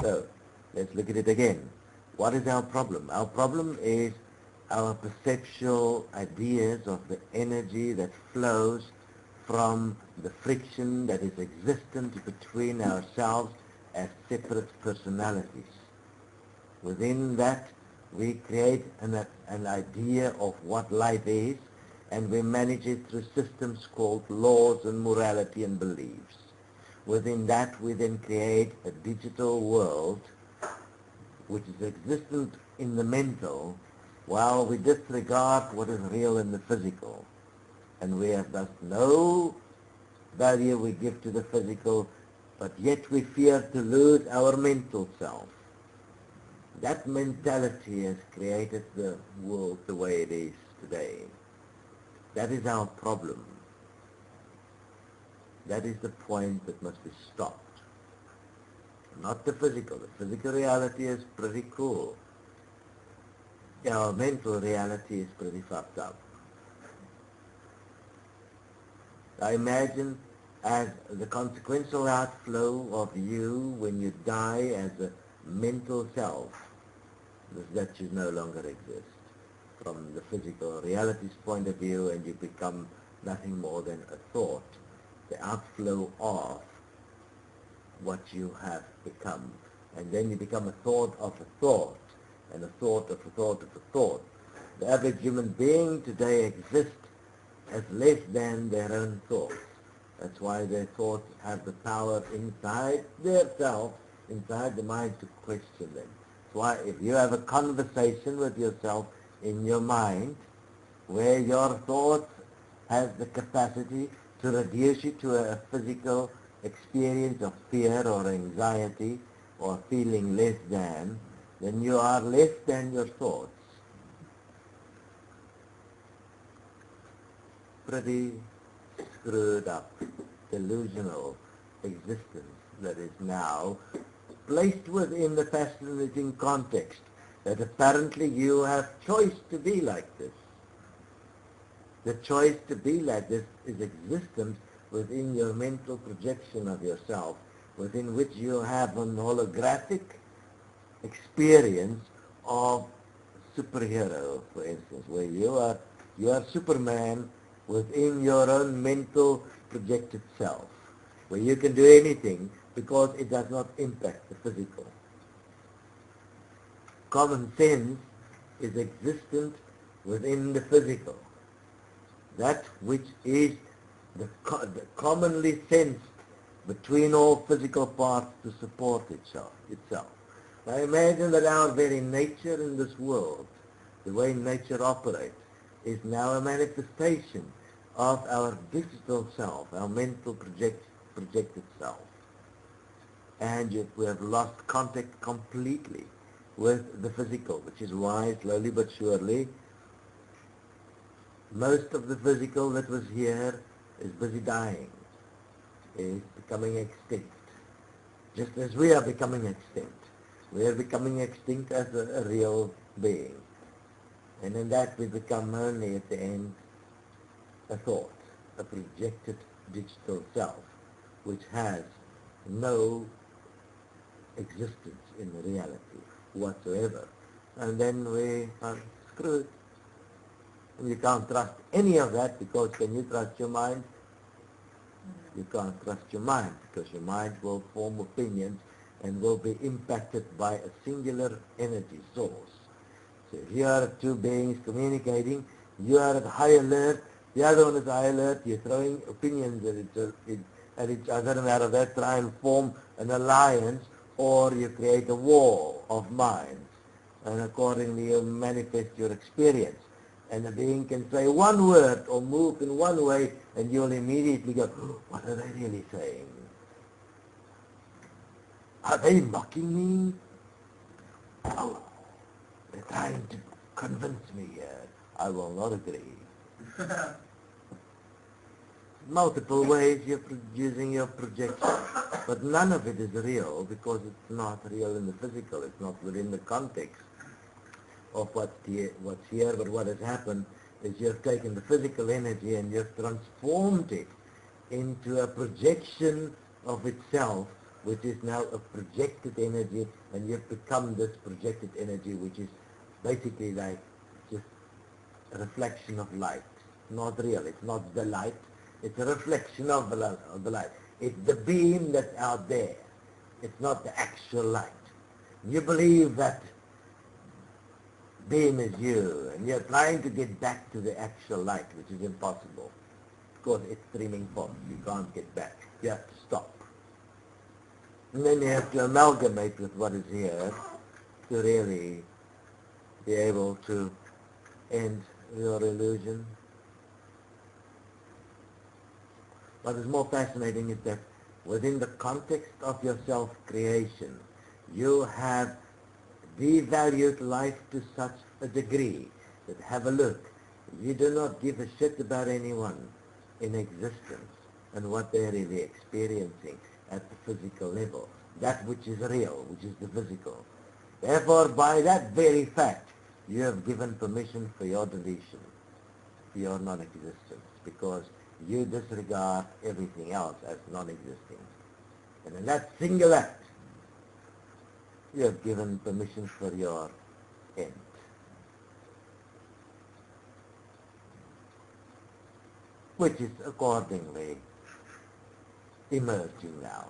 So, let's look at it again. What is our problem? Our problem is our perceptual ideas of the energy that flows from the friction that is existent between ourselves as separate personalities. Within that, we create an idea of what life is, and we manage it through systems called laws and morality and beliefs. Within that, we then create a digital world which is existent in the mental, while we disregard what is real in the physical. And we have thus no value we give to the physical, but yet we fear to lose our mental self. That mentality has created the world the way it is today. That is our problem. That is the point that must be stopped. Not the physical. The physical reality is pretty cool. Our mental reality is pretty fucked up. I imagine as the consequential outflow of you when you die as a mental self, that you no longer exist from the physical reality's point of view, and you become nothing more than a thought, the outflow of what you have become. And then you become a thought of a thought, and a thought of a thought of a thought. The average human being today exists as less than their own thoughts. That's why their thoughts have the power inside their self, inside the mind, to question them. That's why if you have a conversation with yourself in your mind, where your thoughts have the capacity to reduce you to a physical experience of fear or anxiety or feeling less than, then you are less than your thoughts. Pretty screwed up, delusional existence that is now placed within the fascinating context that apparently you have choice to be like this. The choice to be like this is existence within your mental projection of yourself, within which you have an holographic experience of superhero, for instance, where you are Superman within your own mental projected self, where you can do anything because it does not impact the physical. Common sense is existent within the physical. That which is the commonly sensed between all physical parts to support itself. Now imagine that our very nature in this world, the way nature operates, is now a manifestation of our digital self, our mental projected self. And yet we have lost contact completely with the physical, which is why, slowly but surely, most of the physical that was here is busy dying, is becoming extinct. Just as we are becoming extinct. We are becoming extinct as a real being. And in that we become only at the end a thought, a projected digital self, which has no existence in reality whatsoever. And then we are screwed. And you can't trust any of that, because can you trust your mind? You can't trust your mind, because your mind will form opinions and will be impacted by a singular energy source. So if you are two beings communicating, you are at high alert, the other one is high alert, you're throwing opinions at each other, and out of that try and form an alliance, or you create a war of minds, and accordingly you manifest your experience. And the being can say one word or move in one way, and you'll immediately go, what are they really saying? Are they mocking me? Oh, they're trying to convince me here. I will not agree. Multiple ways you're using your projection, but none of it is real, because it's not real in the physical. It's not within the context of what's here. But what has happened is you've taken the physical energy and you've transformed it into a projection of itself which is now a projected energy, and you've become this projected energy, which is basically like just a reflection of light. Not real, it's not the light, it's a reflection of the light. It's the beam that's out there. It's not the actual light. You believe that beam is you, and you're trying to get back to the actual light, which is impossible, because it's streaming forth. You can't get back. You have to stop. And then you have to amalgamate with what is here to really be able to end your illusion. What is more fascinating is that within the context of your self-creation, you have devalued life to such a degree that, have a look, you do not give a shit about anyone in existence and what they're really experiencing at the physical level, that which is real, which is the physical. Therefore, by that very fact, you have given permission for your deletion, for your non-existence, because you disregard everything else as non-existing. And in that single act, you have given permission for your end, which is accordingly emerging now.